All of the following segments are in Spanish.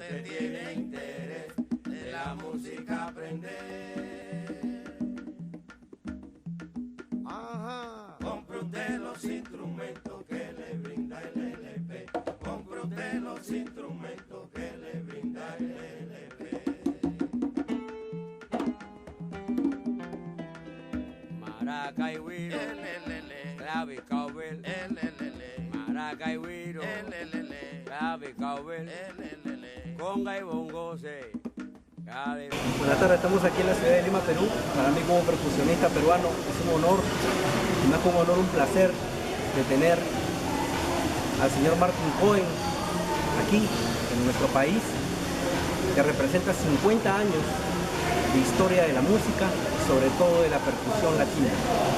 usted tiene interés de la música aprender. Ajá. Compre usted los instrumentos que le brinda el LP. Compre usted los instrumentos que le brinda el LP. Maraca y güiro, clave y cowbell, maraca y güiro, clave y cowbell, conga y bongo, Buenas tardes, estamos aquí en la ciudad de Lima, Perú. Para mí como percusionista peruano es un honor, y más como honor, un placer de tener al señor Martin Cohen aquí en nuestro país, que representa 50 años de historia de la música, sobre todo de la percusión latina.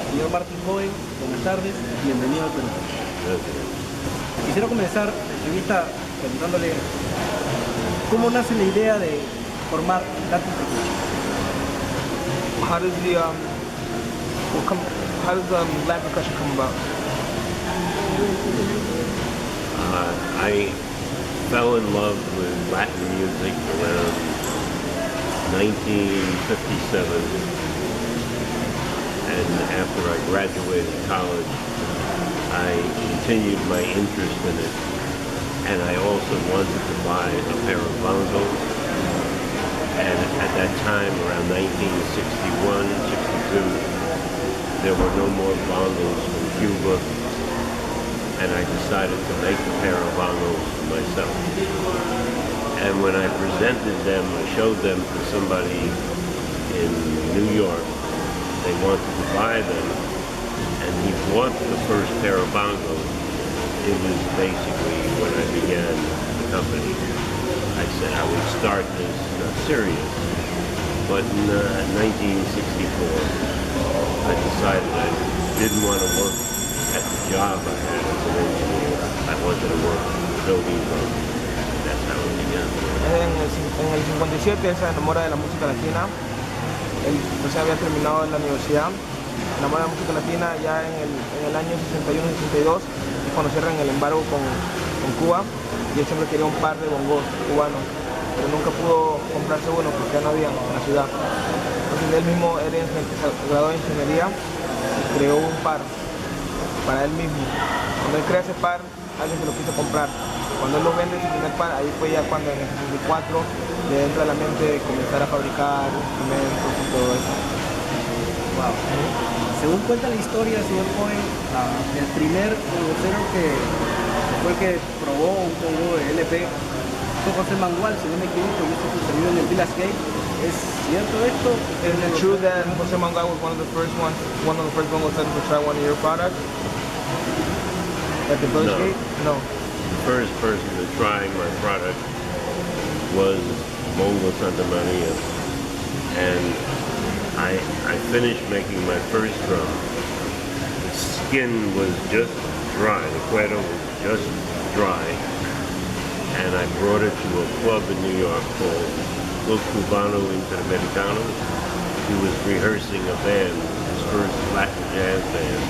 Señor Martin Cohen, buenas tardes, bienvenido al Perú. Gracias. Quisiera comenzar la entrevista preguntándole cómo nace la idea de formar Latin Percussion. How does Latin Percussion come about? I fell in love with Latin music around 1957, and after I graduated college, I continued my interest in it, and I also wanted to buy a pair of bongos. And at that time, around 1961, 62, there were no more bongos from Cuba, and I decided to make a pair of bongos for myself. And when I presented them, I showed them to somebody in New York. They wanted to buy them, and he bought the first pair of bongos. It was basically when I began the company. I said I would start this serious, but in 1964, I decided I didn't want to work at the job I had as an engineer. I wanted to work building bongos. That's how it began. En el 57 él se enamora de la música latina. Él recién había terminado en la universidad. Se enamora de la música latina ya en el año 61-62, y cuando cierran el embargo con Cuba, y él siempre quería un par de bongos cubanos, pero nunca pudo comprarse uno porque ya no había en la ciudad. Entonces él mismo se graduó de ingeniería y creó un par para él mismo. Cuando él crea ese par, alguien se lo quiso comprar. Cuando él lo vende su primer par, ahí fue ya cuando en el 64 le entra a la mente de comenzar a fabricar instrumentos y todo eso. Wow. Según cuenta la historia, señor Cohen, el primer bongocero que fue el que probó un bongo de LP fue José Mangual, si no me equivoco, y esto sucedió en el Village Gate. ¿Es cierto esto? Is it true that José Mangual was one of the first bongos to try one of your products at the Village Gate? No. The first person to try my product was Mongo Santa Maria, and I finished making my first drum. The skin was just dry, the cuero was just dry, and I brought it to a club in New York called Club Cubano Interamericano. He was rehearsing a band, his first Latin jazz band,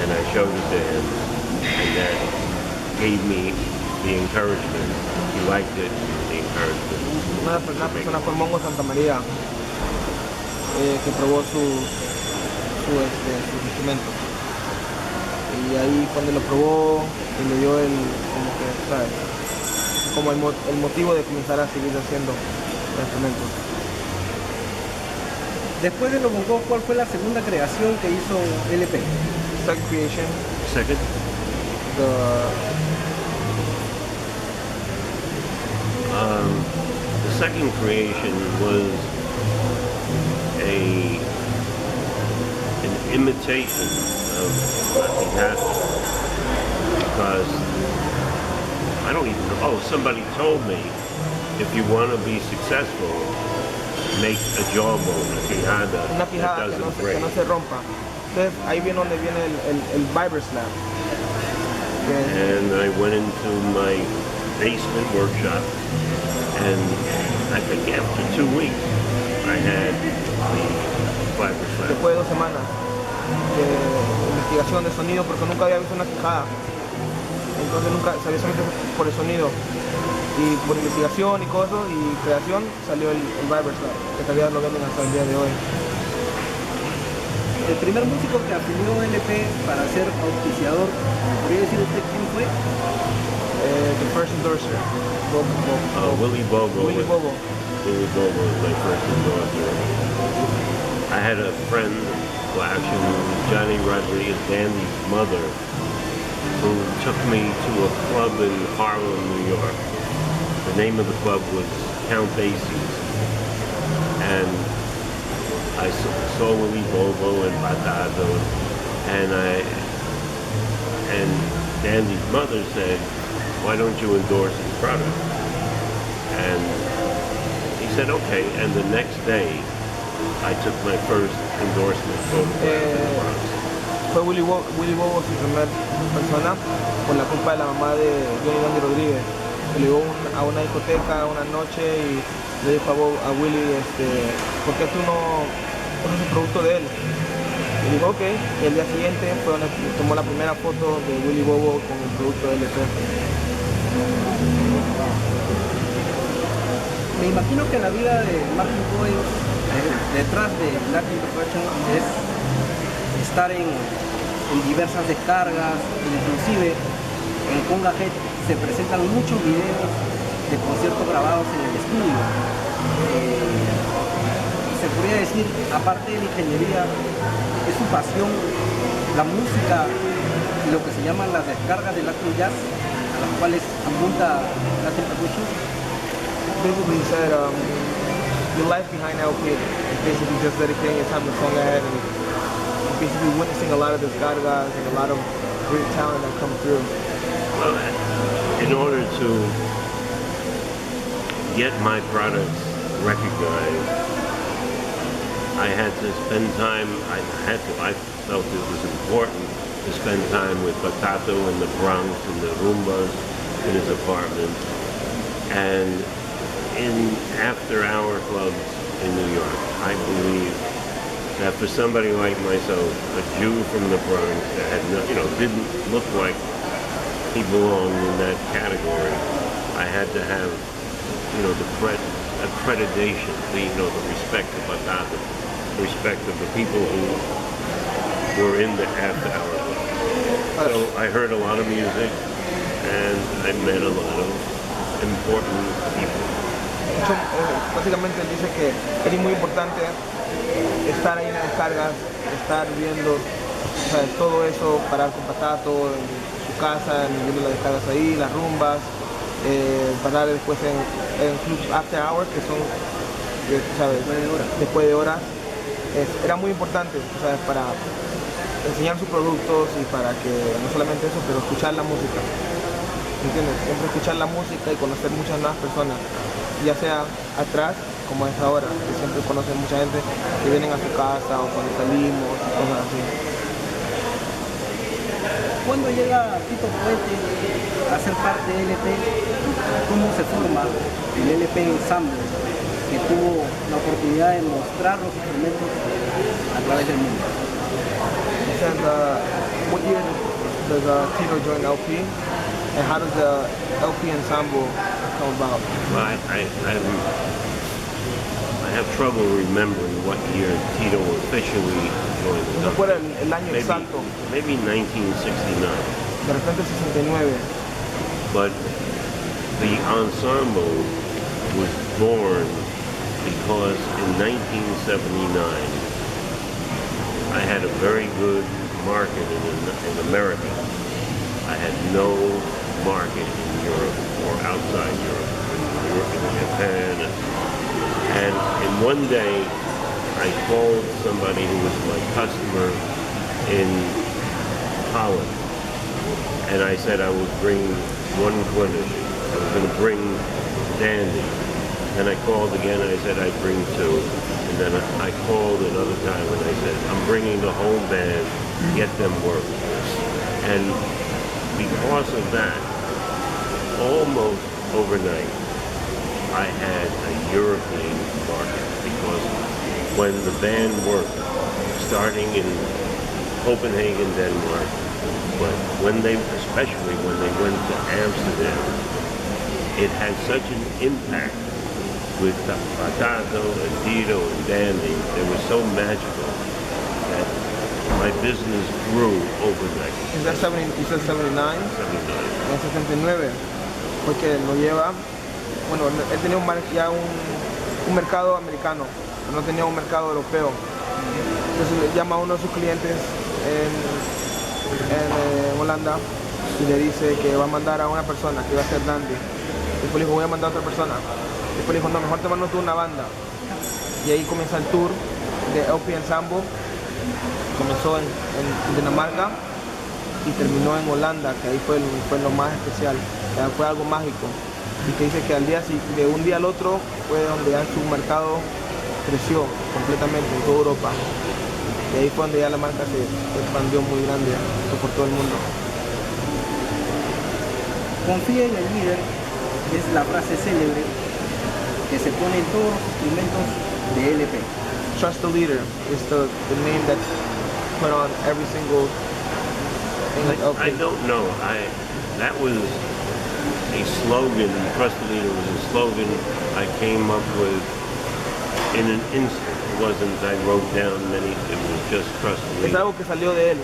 and I showed it to him, and that gave me the encouragement. He liked it, the encouragement. Una persona fue Mongo Santa María, que probó sus instrumentos. Y ahí cuando lo probó, y le dio el motivo de comenzar a seguir haciendo instrumentos. Después de los bongos, ¿cuál fue la segunda creación que hizo LP? Second creation. Second? The second creation was an imitation of Latin happened, because I don't even know. Oh, somebody told me if you want to be successful, make a jawbone, a quijada, Una quijada that doesn't break. Que no se rompa. Entonces ahí viene donde viene el vibra slap. And I went into my basement workshop, and I think after 2 weeks, I had the vibra slap. Después de 2 semanas de investigación de sonido, porque nunca había visto una quijada, entonces nunca sabía solamente por el sonido. Y por investigación y cosas y creación salió el Riverside, que todavía lo venden hasta el día de hoy. El primer músico que afilió LP para ser auspiciador, ¿podría decir usted quién fue? The first endorser, Willie Bobo. Willie Bobo. Willie Bobo was my first endorser. I had a friend, well actually Johnny Rodriguez, Dandy's mother, who took me to a club in Harlem, New York. The name of the club was Count Basie's. And I saw Willie Bobo and Batado, and Dandy's mother said, "Why don't you endorse his product?" And he said, "Okay." And the next day, I took my first endorsement photograph in the Bronx. Fue Willie Bobo su primer persona por la culpa de la mamá de Johnny Rodríguez. Que le llevó a una discoteca una noche y le dijo a Willie, ¿por qué tú no pones el producto de él? Y dijo, ok. Y el día siguiente fue donde tomó la primera foto de Willie Bobo con el producto de LP. Me imagino que la vida de Martin Cohen detrás de Latin Percussion es estar en diversas descargas, inclusive en Conga Head se presentan muchos videos de conciertos grabados en el estudio. Se podría decir, aparte de la ingeniería, es su pasión la música y lo que se llaman las descargas de Latin Jazz, a las cuales apunta Latin Percussion. Basically, he said your life behind LP is basically just dedicating your time to Conga Head and basically witnessing a lot of descargas and a lot of great talent that comes through. Well, in order to get my products recognized, I had to spend time, I felt it was important to spend time with Batato in the Bronx and the Rumbas in his apartment, and in after-hour clubs in New York. I believe that for somebody like myself, a Jew from the Bronx that had no, didn't look like he belonged in that category, I had to have, the accreditation, the respect of Batato, respect of the people who were in the after-hour club. So I heard a lot of music, and I met a lot of important people. Básicamente él dice que es muy importante estar ahí en las descargas, estar viendo, ¿sabes? Todo eso, parar con Batato en su casa, viendo las descargas ahí, las rumbas, parar después en clubs after hours, que son, ¿sabes? Después de horas. Era muy importante, ¿sabes? Para enseñar sus productos y para que, no solamente eso, pero escuchar la música. ¿Entiendes? Siempre escuchar la música y conocer muchas nuevas personas, ya sea atrás como es ahora, que siempre conocen mucha gente que vienen a su casa o cuando salimos y cosas así. ¿Cuándo llega Tito Poete a ser parte de LP? ¿Cómo se forma el LP Ensamble, que tuvo la oportunidad de mostrar los instrumentos a través del mundo? And what year does Tito join LP? And how does the LP Ensemble come about? Well, I have trouble remembering what year Tito officially joined the No fuera el año exacto. Maybe 1969. De repente 69. But the ensemble was born because in 1979 I had a very good market in America. I had no market in Europe or outside Europe, in Japan. And in one day, I called somebody who was my customer in Holland. And I said I would bring one quintage. I was going to bring Dandy. And I called again and I said I'd bring two. And then I called another time and I said, I'm bringing the whole band, get them work. And because of that, almost overnight, I had a European market, because when the band worked, starting in Copenhagen, Denmark, but especially when they went to Amsterdam, it had such an impact with Patato and Tito and Danny. They were so magical that my business grew overnight. Is that 79? 79. En el 79, porque lo lleva, bueno, él tenía ya un mercado americano, no tenía un mercado europeo. Entonces llama a uno de sus clientes en Holanda y le dice que va a mandar a una persona que va a ser Dandy. Después le dijo, voy a mandar a otra persona. Después le dijo, no, mejor te mando tú una banda. Y ahí comienza el tour de LP Ensemble. Comenzó en Dinamarca y terminó en Holanda, que ahí fue lo más especial, fue algo mágico. Y que dice que de un día al otro fue donde ya su mercado creció completamente en toda Europa. Y ahí fue donde ya la marca se expandió muy grande por todo el mundo. Confía en el líder es la frase célebre que se pone en todos los instrumentos de LP. Trust the leader is the name that's put on every single thing. I don't know. That was a slogan. Trust the leader was a slogan I came up with in an instant. It wasn't I wrote down many. It was just trust the leader. Es algo que salió de él.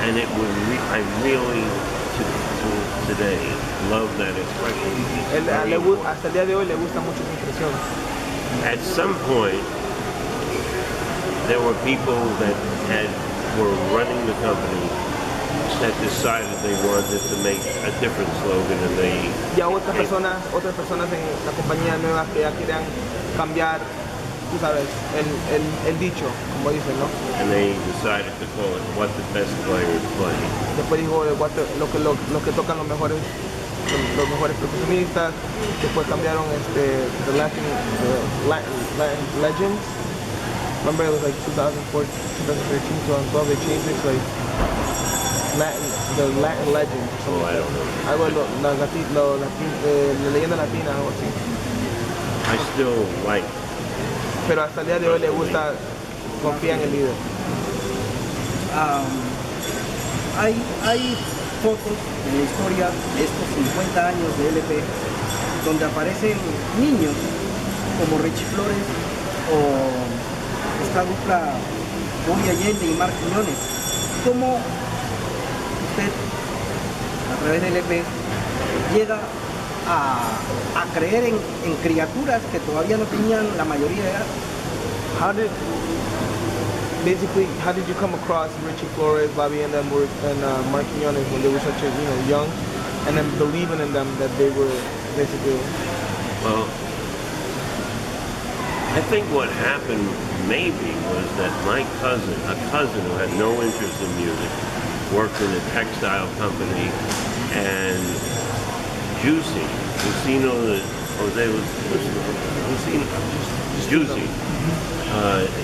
And it was I really to today love that expression. Hasta el día de hoy le gusta mucho esa expresión. At some point, there were people that were running the company that decided they wanted to make a different slogan, and they. Ya otras personas en la compañía nueva que ya querían cambiar, tú sabes, el dicho, como dicen, ¿no? And they decided to call it "What the Best Players Play." Después dijo lo que tocan los mejores percusionistas. Después cambiaron the Latin Legends. Remember it was like 2014, 2013, 2012. They changed it to like the Latin Legends. Oh, I don't know. Algo la leyenda latina, algo así. I still like. Pero hasta el día de hoy le gusta, confía en el líder. Hay fotos en la historia de estos 50 años de LP donde aparecen niños como Richie Flores o esta dupla Bobby Allende y Martin Cohen. ¿Cómo usted a través del LP llega a creer en criaturas que todavía no tenían la mayoría de edad? How did you come across Richie Flores, Bobby and them and Martin Cohen when they were such young, and then believing in them that they were basically? Well, I think what happened maybe was that my cousin, a cousin who had no interest in music, worked in a textile company, and Juicy,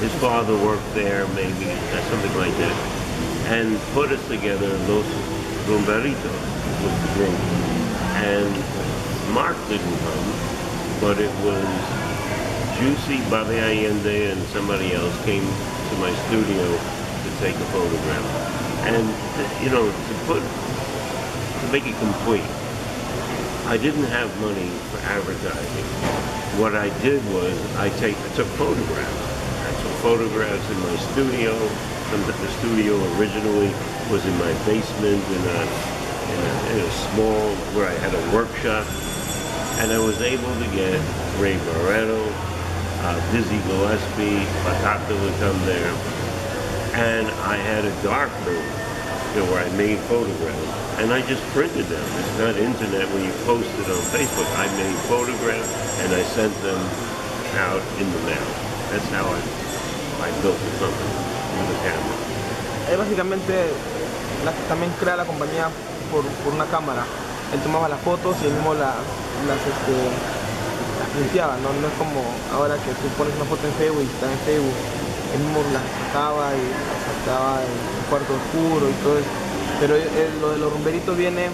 his father worked there, maybe, something like that, and put us together, Los Rumberitos was the group. And Mark didn't come, but it was Juicy, Bobby Allende, and somebody else came to my studio to take a photograph. And, to make it complete, I didn't have money for advertising. What I did was I took photographs. I took photographs in my studio. The studio originally was in my basement in a small, where I had a workshop. And I was able to get Ray Barretto, Dizzy Gillespie, Patata would come there. And I had a dark room where I made photographs. And I just printed them. It's not internet where you post it on Facebook. I made photographs and I sent them out in the mail. That's how I built the company with a camera. Básicamente también crea la compañía por una cámara. Él tomaba las fotos y él mismo las printeaba, ¿no? No es como ahora que tú pones una foto en Facebook y está en Facebook. Él mismo las sacaba y las sacaba en un cuarto oscuro y todo eso. Pero lo de los rumberitos viene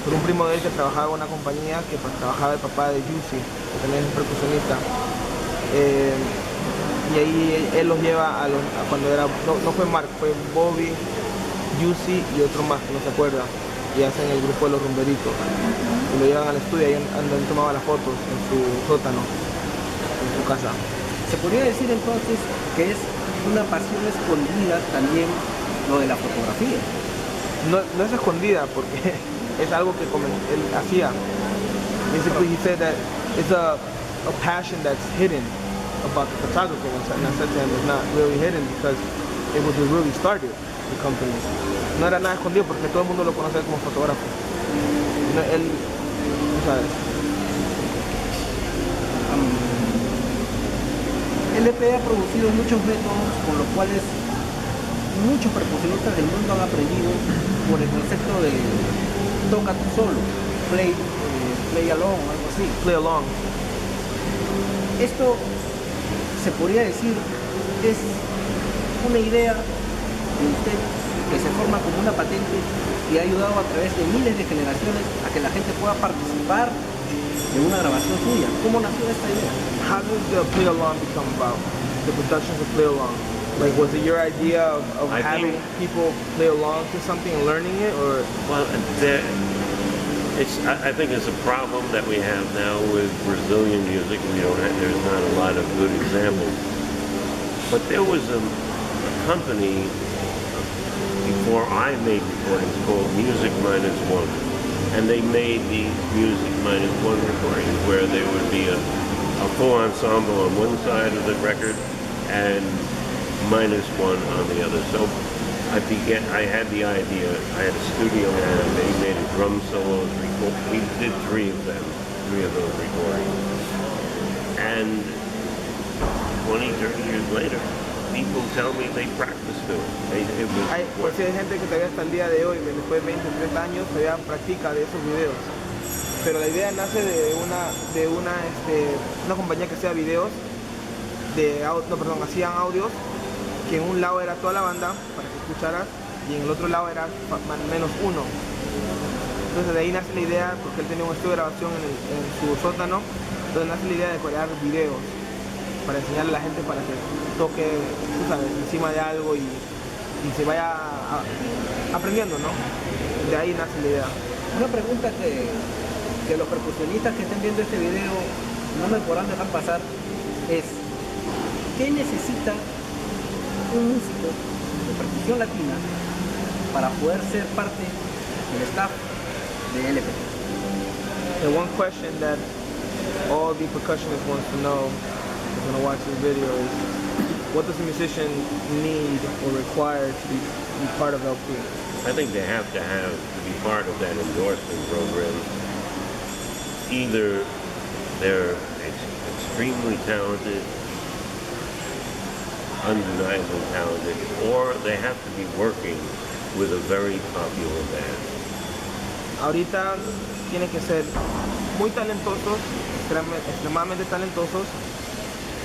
por un primo de él que trabajaba en una compañía que trabajaba el papá de Juicy, que también es un percusionista. Y ahí él los lleva cuando era, no fue Mark, fue Bobby, Juicy y otro más que no se acuerda. y hacen el grupo de los rumberitos. Y lo llevan al estudio y ahí andan tomando las fotos en su sótano, en su casa. Se podría decir entonces que es una pasión escondida también lo de la fotografía. No es escondida porque es algo que él hacía. Basically he said that it's a passion that's hidden about the photography, and I said to him it's not really hidden because it was what really started the company. No era nada escondido porque todo el mundo lo conoce como fotógrafo. No, él, tú sabes. LP ha producido muchos métodos con los cuales muchos percusionistas del mundo han aprendido por el concepto de toca tú solo, play along o algo así. Play along. Esto se podría decir es una idea de usted que se forma como una patente y ha ayudado a través de miles de generaciones a que la gente pueda participar de una grabación suya. ¿Cómo nació esta idea? How did the play along become about? The productions of play along. Like, was it your idea of having people play along to something and learning it, or? Well, I think it's a problem that we have now with Brazilian music. There's not a lot of good examples. But there was a company before I made recordings called Music Minus One. And they made the Music Minus One recordings where there would be a full ensemble on one side of the record and minus one on the other. So I had the idea, I had a studio and they made a drum solos. We did three of those recordings. And 20, 30 years later, people tell me they practice to it. Pues hay gente que todavía hasta el día de hoy, después de 20, 30 años, todavía practica de esos videos. Pero la idea nace de una compañía que hacía videos, hacían audios, que en un lado era toda la banda, para que escucharas, y en el otro lado era menos uno. Entonces de ahí nace la idea, porque él tenía un estudio de grabación en su sótano, entonces nace la idea de crear videos, para enseñarle a la gente para que toque, tú sabes, encima de algo y se vaya aprendiendo, ¿no? De ahí nace la idea. Una pregunta que los percusionistas que estén viendo este video no me podrán dejar pasar es: ¿qué necesita un músico de percusión latina para poder ser parte del staff de LP? The one question that all the percussionists wants to know is going to watch this video is, what does a musician need or require to be part of LP? I think they have to be part of that endorsement program. Either they're extremely talented, undeniably talented, or they have to be working with a very popular band. Ahorita tienen que ser muy talentosos, extremadamente talentosos,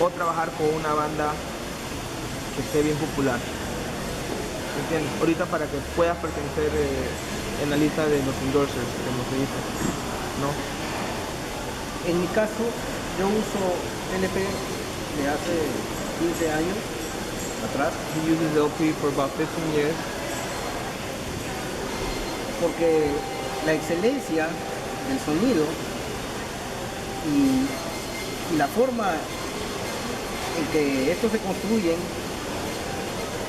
o trabajar con una banda que esté bien popular. ¿Entiendes? Ahorita para que puedas pertenecer en la lista de los endorsers, como se dice, ¿no? En mi caso, yo uso LP de hace 15 años atrás. He uses LP for about 15 years. Porque la excelencia del sonido y la forma en que estos se construyen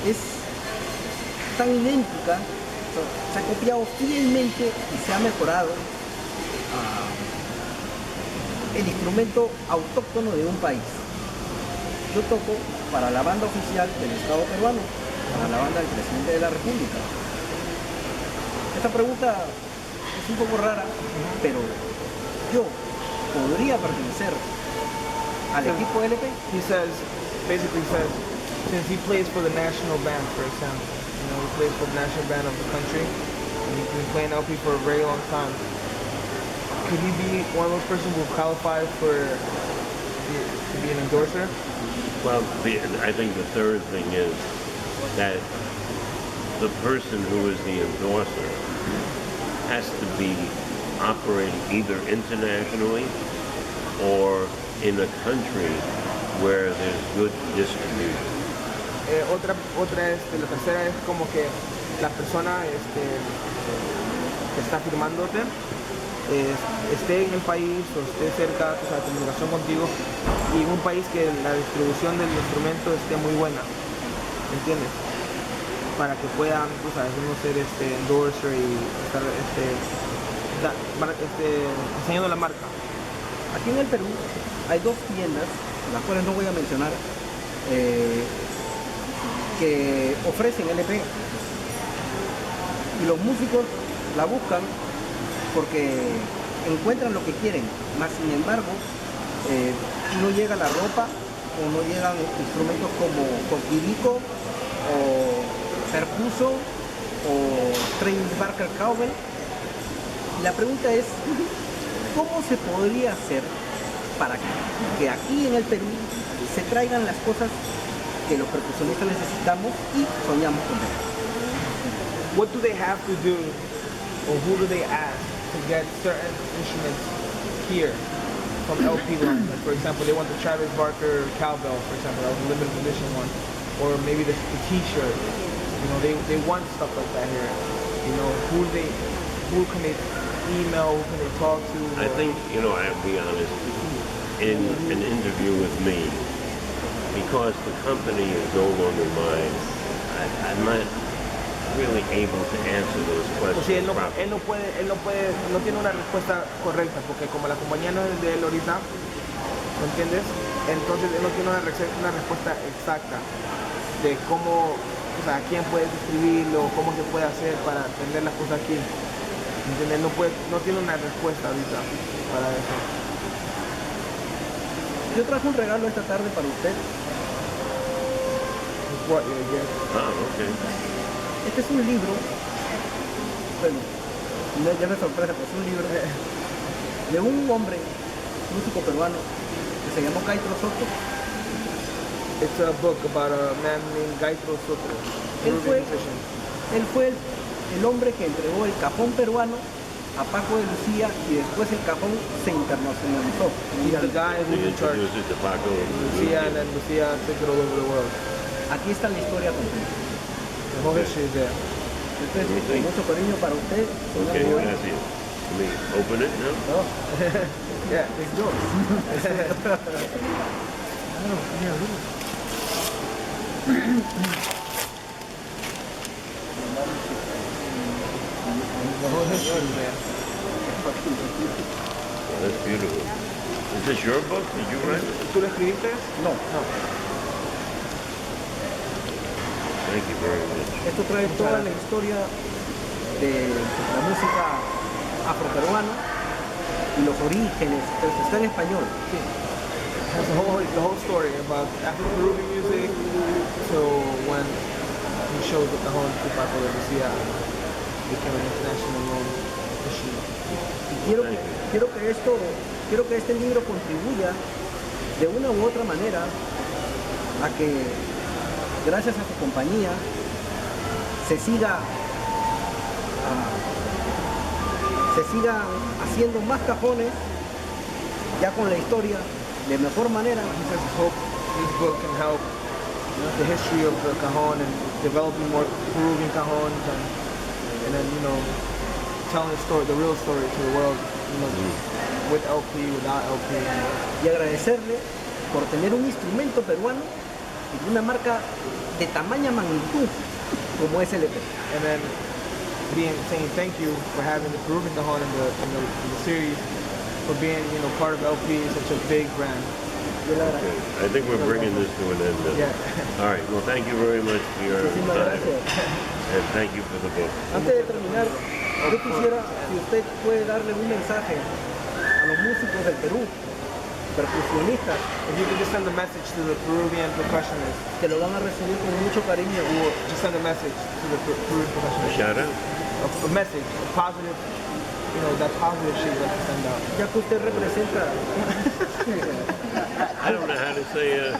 es tan idéntica, se ha copiado fielmente y se ha mejorado el instrumento autóctono de un país. Yo toco para la banda oficial del Estado peruano, para la banda del presidente de la República. Esta pregunta es un poco rara, pero yo podría pertenecer al equipo LP. Basically says, since he plays for the national band, for example, he plays for the national band of the country, and he's been playing LP for a very long time. Could he be one of those persons who qualify to be an endorser? Well, I think the third thing is that the person who is the endorser has to be operating either internationally or in a country where there's good distribution. La tercera es como que la persona que está firmándote esté en el país o esté cerca, o sea, de comunicación contigo, y en un país que la distribución del instrumento esté muy buena, ¿me entiendes? Para que puedan, tú sabes, uno ser endorser y estar enseñando la marca. Aquí en el Perú hay dos tiendas, las cuales no voy a mencionar, que ofrecen LP. Y los músicos la buscan porque encuentran lo que quieren, mas sin embargo no llega la ropa o no llegan instrumentos como coquirico o percuso o Travis Barker cowbell. La pregunta es, ¿cómo se podría hacer para que aquí en el Perú se traigan las cosas que los percusionistas necesitamos y soñamos con ellas? What do they have to do, or who do they ask to get certain instruments here from LP line? Like for example, they want the Travis Barker cowbell, for example, that was a limited edition one, or maybe the T-shirt. You know, they want stuff like that here. You know, who can they email? Who can they talk to? I think, you know, I'll be honest, in an interview with me, because the company is no longer mine, I'm not really able to answer those questions. O sea, él no tiene una respuesta correcta, porque como la compañía no es de él ahorita, ¿me entiendes? Entonces él no tiene una respuesta exacta de cómo, o sea, quién puede distribuirlo, cómo se puede hacer para tener las cosas aquí. ¿Me entiendes? No tiene una respuesta ahorita para eso. Yo traje un regalo esta tarde para usted. What, yeah. Okay. Este es un libro, bueno, ya me sorprende, pues es un libro de un hombre, músico peruano, que se llamó Gaitro Soto. It's a book about a man named Gaitro Soto. Él fue el hombre que entregó el cajón peruano a Paco de Lucía y después el cajón se internacionalizó. He's the guy who introduced it to Paco Lucía, and then Lucía took it all over the world. Aquí está la historia completa. The whole history is there. Entonces, con mucho cariño para usted. Okay, gracias. Let me open it now. No. Yeah, it's yours. The whole history is there. That's beautiful. Is this your book? Did you write it? ¿Tú lo escribiste? No. Thank you very much. Esto trae toda la historia de la música afroperuana y los orígenes, pero está en español. Sí. It has the whole story about Afro-Peruvian music to when he showed the whole Paco de Lucía became an international known issue. Y quiero que este libro contribuya de una u otra manera a que gracias a su compañía se siga haciendo más cajones ya con la historia de mejor manera. He says hope this book can help the history of the cajon and developing more Peruvian cajons and then, you know, telling the story, the real story to the world, you know, with LP, without LP. Y agradecerle por tener un instrumento peruano y de una marca de tamaña magnitud como es LP. And then saying thank you for having the Peruvian cajon in the series, for being, you know, part of LP, such a big brand. Okay. I think we're bringing this to an end now. Yeah. All right. Well, thank you very much for your time. And thank you for the book. Antes de terminar, yo quisiera si usted puede darle un mensaje a los músicos del Perú, percusionistas, If you could just send a message to the Peruvian percussionists, que lo van a recibir con mucho cariño. or just send a message to the Peruvian A percussionists. shout out. A message, a positive, you know, that positive shit you like to send out. Ya que usted representa, I don't know how to say a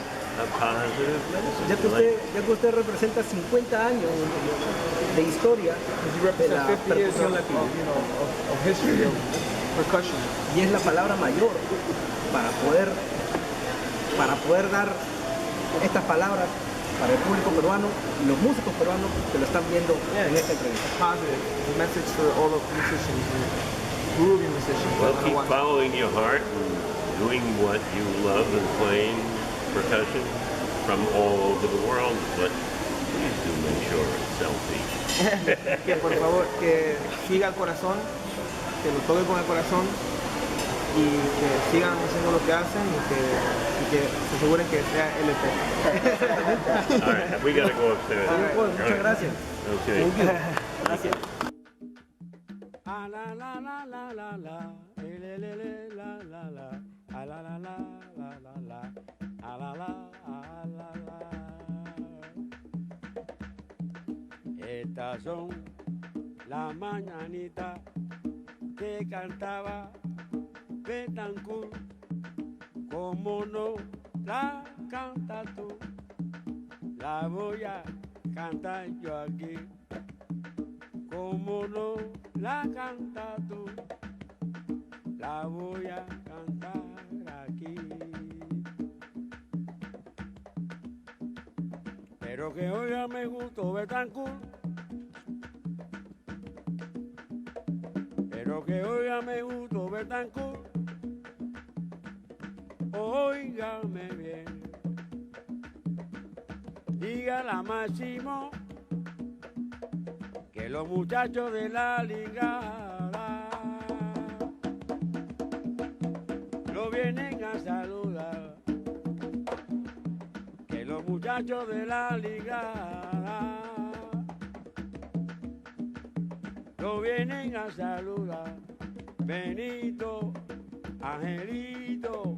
positive ya message. que usted representa 50 años de historia Because you de represent la 50 years percusión of, latina. you know, of history of percussion. Y es la palabra mayor para poder dar estas palabras para el público peruano y los músicos peruanos que lo están viendo en esta entrevista. Positive. The message for all the musicians, Peruvian musicians. Well, keep following your heart and doing what you love and playing percussion from all over the world, but please do make sure it's selfie. Que por favor, que siga el corazón, que lo toque con el corazón y que sigan haciendo lo que hacen y que se aseguren que sea LP. All right, we gotta go upstairs. Muchas gracias. Okay. Gracias. Ah la la la la la la, le la la la, ah la la la la la la, ah la la la la. Estas son las mañanitas que cantaba Betancourt, como no la cantas tú, la voy a cantar yo aquí. Como no la cantas tú, la voy a cantar aquí. Pero que oiga me gustó Betancourt, pero que oiga me gustó Betancourt, óigame bien, dígala Máximo, que los muchachos de la ligada lo vienen a saludar, que los muchachos de la ligada lo vienen a saludar. Benito, Angelito,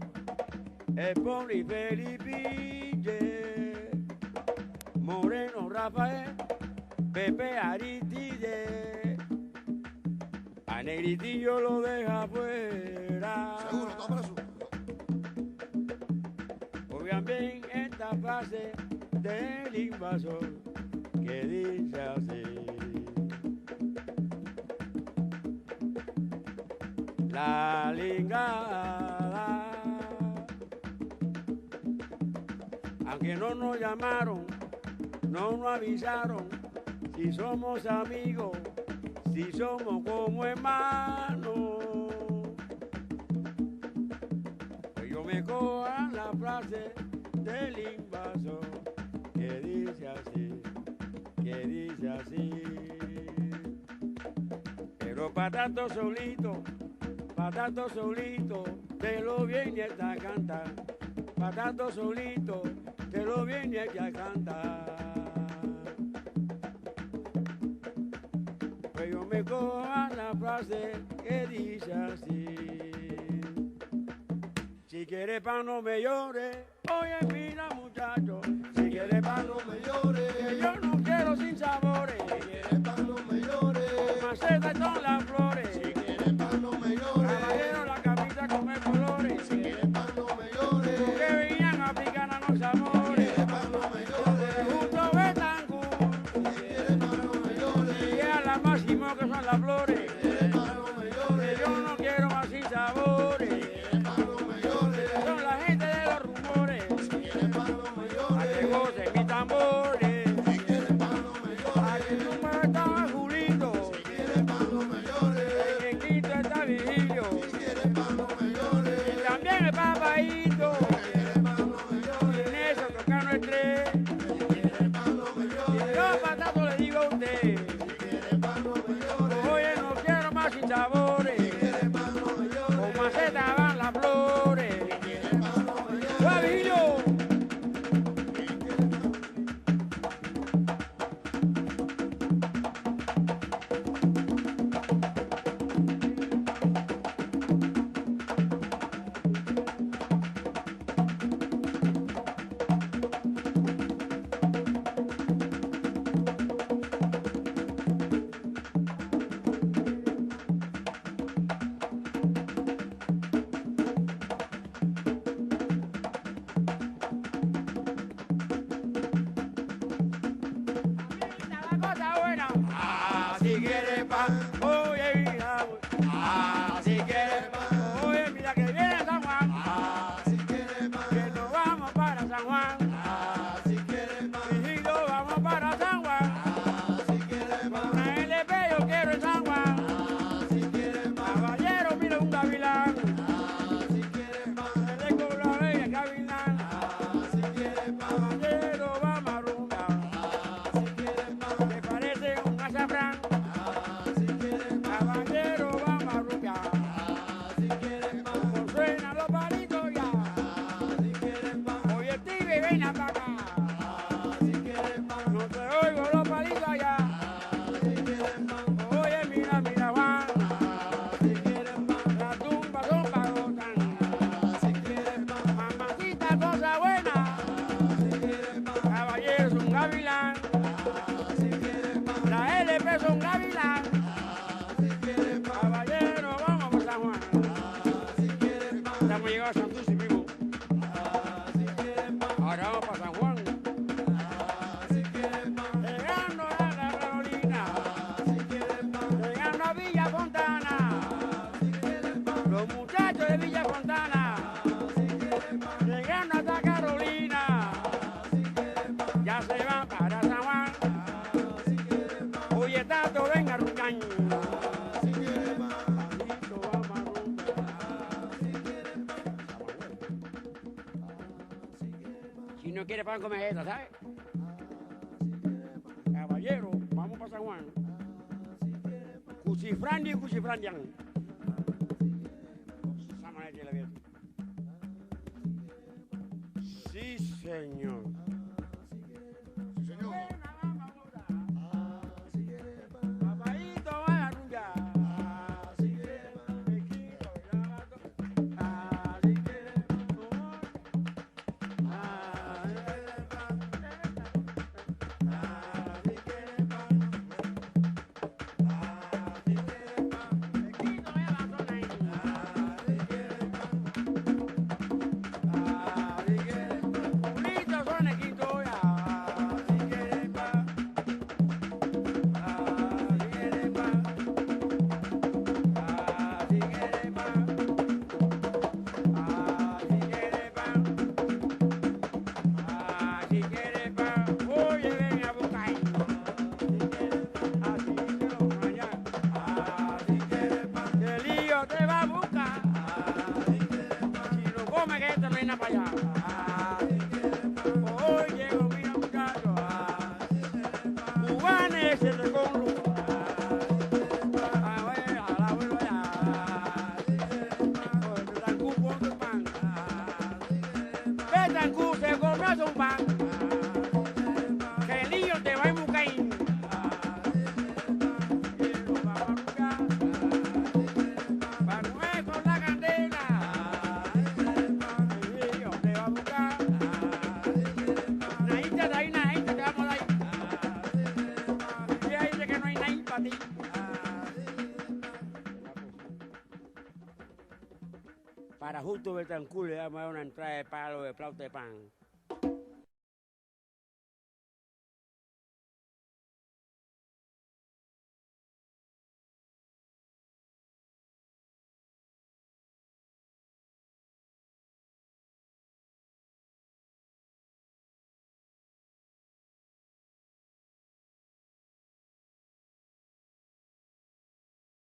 Poli Felipe, Moreno Rafael, Pepe Aristide, a Negritillo lo deja fuera. Seguro, toma eso. Oigan bien esta frase del invasor que dice así. La ligada, aunque no nos llamaron, no nos avisaron, si somos amigos, si somos como hermanos. Pues yo me cojo a la frase del invasor que dice así, que dice así. Pero pa' tanto solito, te lo viene a cantar. Pa' tanto solito, te lo viene a cantar. Pues yo me cojo a la frase que dice así. Si quieres pa' no me llores, oye mira muchacho. Si quieres pa' no me llores, que yo no quiero sin sabores. Si quieres pa' no me llores, maceta y todas las flores. Si quieres pa' no me llores, caballero la camisa con el colores. Si quieres pa' no me llores, que venían africanas los amores. Si quieres pa' no me llores, justo Betancourt. Si quieres pa' no me llores, y a la máximo que son las flores. Si quieres pa' no me llores, que yo no quiero más sin sabores. Si quieres pa' no me llores, son la gente de los rumores. Si quieres pa' no me llores, a que gocen mis tambores. Si quieres pa' no me llores, a que tú me estás Julito. Si quieres pa' no me llores, en Quito está Vigilio. Si quieres pa' no me llores, y también el papaíto. Si quieres pa' no me llores, en eso tocando el tres. Si quieres pa' no me llores, y yo patato le digo a usted. Si quieres pa' no me llores, oye no quiero más sin sabores. Si quieres pa' no me llores, con maceta van las flores. Si quieres pa' no me llores, ¡va Vigilio! estamos llegando a Santurce, primo. Ahora vamos para San Juan. Llegando a la Carolina. Llegando a Villa Fontana. Los muchachos de Villa Fontana. Llegando hasta Carolina. Ya se van para San Juan. Oye, tanto venga Rucañ. Si no quiere pan, come esta, ¿sabes? Caballero, vamos para San Juan. Cuchifrandi y cuchifrandian. Sí, señor. Papaito, vaya a rumbear. Para justo Betancur le damos una entrada de palo de flauta de pan.